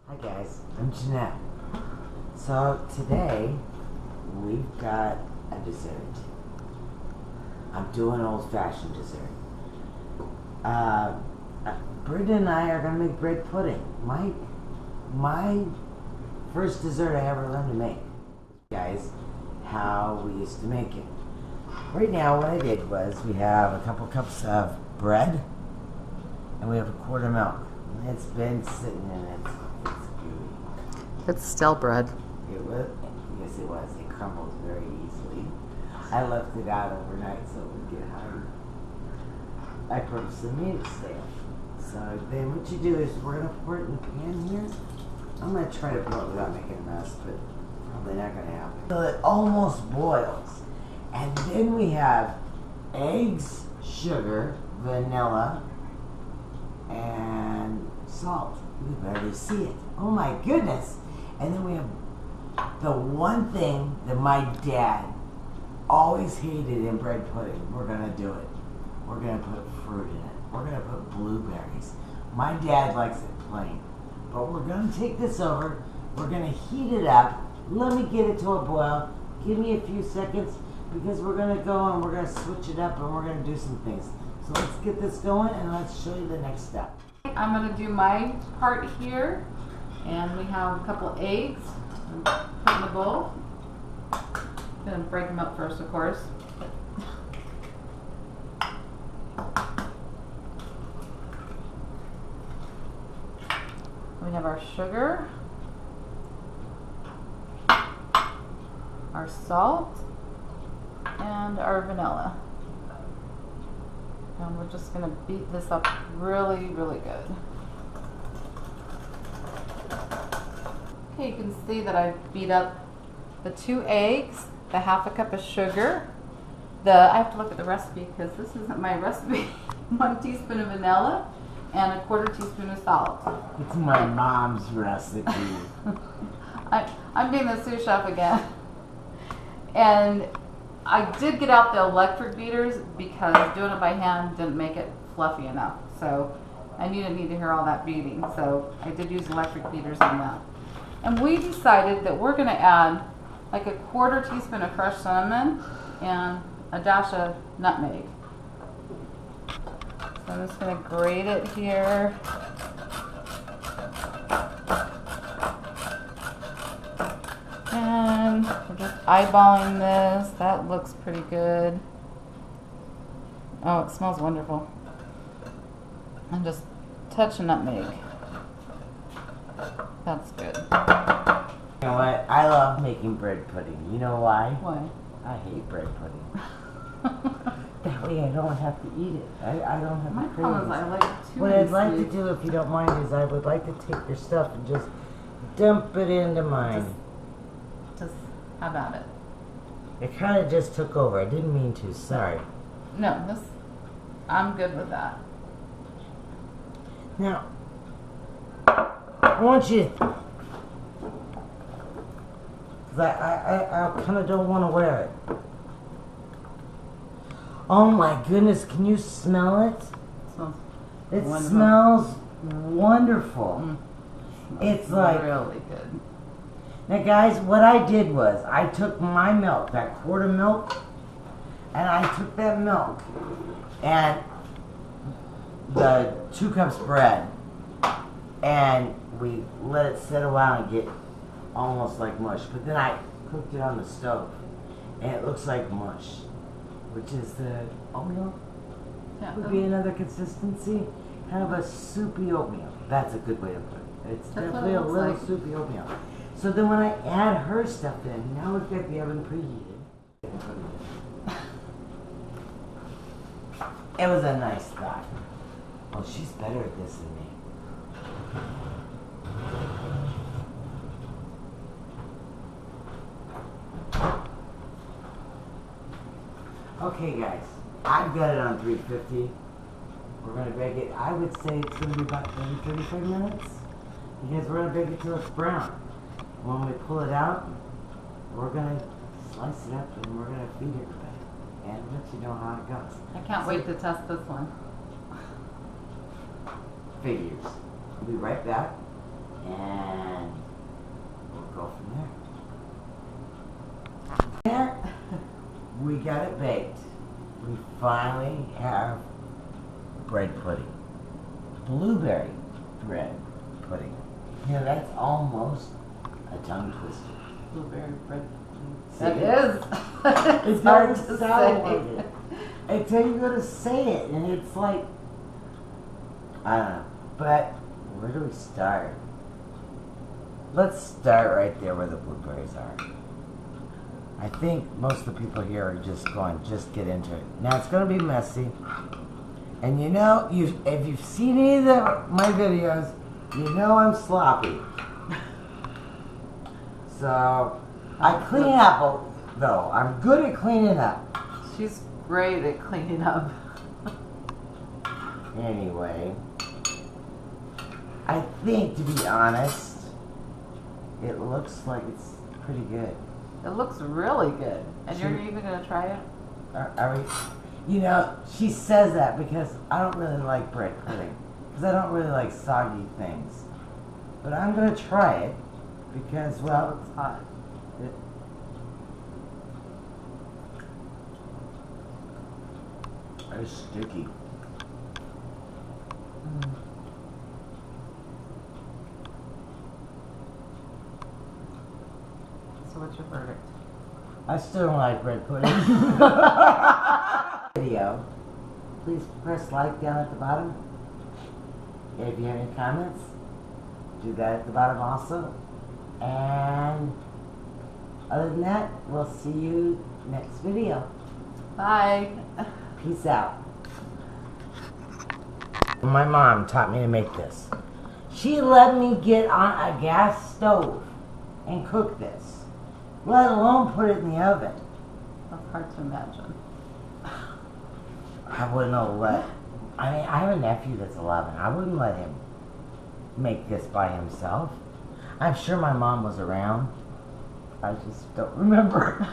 Hi guys, I'm Jeanette. So today we've got a dessert. I'm doing old-fashioned dessert. Brenda and I are gonna make bread pudding. My first dessert I ever learned to make. Guys, how we used to make it. Right now what I did was we have a couple cups of bread and we have a quart of milk. It's been sitting in it. It's gooey. It's stale bread. It was, yes it was. It crumbles very easily. I left it out overnight so it would get hard. I purposely made it stale. So then what you do is we're gonna pour it in the pan here. I'm gonna try to pour it without making a mess, but probably not gonna happen. So it almost boils. And then we have eggs, sugar, vanilla, and salt. You can barely see it. Oh my goodness. And then we have the one thing that my dad always hated in bread pudding. We're gonna do it. We're gonna put fruit in it. We're gonna put blueberries. My dad likes it plain. But we're gonna take this over. We're gonna heat it up. Let me get it to a boil. Give me a few seconds because we're gonna go and we're gonna switch it up and we're gonna do some things. So let's get this going and let's show you the next step. I'm going to do my part here, and we have a couple eggs. Put in the bowl. I'm going to break them up first, of course. We have our sugar, our salt, and our vanilla. And we're just going to beat this up really, really good. Okay, you can see that I've beat up the 2 eggs, the half a cup of sugar. I have to look at the recipe because this isn't my recipe. 1 teaspoon of vanilla and a 1/4 teaspoon of salt. It's my mom's recipe. I'm being the sous chef again. And I did get out the electric beaters because doing it by hand didn't make it fluffy enough. So I didn't need to hear all that beating. So I did use electric beaters on that. And we decided that we're going to add like a 1/4 teaspoon of fresh cinnamon and a dash of nutmeg. So I'm just going to grate it here. And we're just eyeballing this. That looks pretty good. Oh, it smells wonderful. And just touch a nutmeg. That's good. You know what? I love making bread pudding. You know why? Why? I hate bread pudding. That way I don't have to eat it. I don't have My to problem is I like too What many I'd like to sweets. do, if you don't mind, is I would like to take your stuff and just dump it into mine. Just have at it. It kind of just took over. I didn't mean to. Sorry. No, I'm good with that. Now, I want you, because I kind of don't want to wear it. Oh my goodness, can you smell it? Smells It wonderful. smells wonderful. It's like, really good. now guys, what I did was, I took my milk, that quart of milk, and I took that milk, and the 2 cups bread, and we let it sit a while and get almost like mush. But then I cooked it on the stove, and it looks like mush, which is the oatmeal. Yeah, Would be another consistency, kind of a soupy oatmeal. That's a good way to put it. It's That's what definitely it a looks little like. soupy oatmeal. So then when I add her stuff in, now we've got the oven preheated. It was a nice thought. Well, she's better at this than me. Okay guys, I've got it on 350. We're going to bake it, I would say it's going to be about 35 minutes. Because we're going to bake it till it's brown. When we pull it out, we're going to slice it up and we're going to feed everybody. And let you know how it goes. I can't wait to test this one. Figures. We'll be right back. and we'll go from there. There, we got it baked. We finally have bread pudding. Blueberry bread pudding. You know, that's almost a tongue twister. Blueberry bread. See That it? is. It's hard hard to to say. say it until you go to say it, and it's like, I don't know. But where do we start? Let's start right there where the blueberries are. I think most of the people here are just going, just get into it. Now it's going to be messy, and you know, if you've seen any of my videos, you know I'm sloppy. So I clean up, though. I'm good at cleaning up. She's great at cleaning up. Anyway, I think, to be honest, it looks like it's pretty good. It looks really good. And you're She- even going to try it? Are we? You know, she says that because I don't really like bread pudding. Because I don't really like soggy things. But I'm going to try it because, well, It's hot. it's sticky. So what's your verdict? I still don't like bread pudding. Video. Please press like down at the bottom. If you have any comments, do that at the bottom also. And other than that, we'll see you next video. Bye. Peace out. My mom taught me to make this. She let me get on a gas stove and cook this, let alone put it in the oven. That's hard to imagine. I wouldn't have let. I mean, I have a nephew that's 11. I wouldn't let him make this by himself. I'm sure my mom was around. I just don't remember.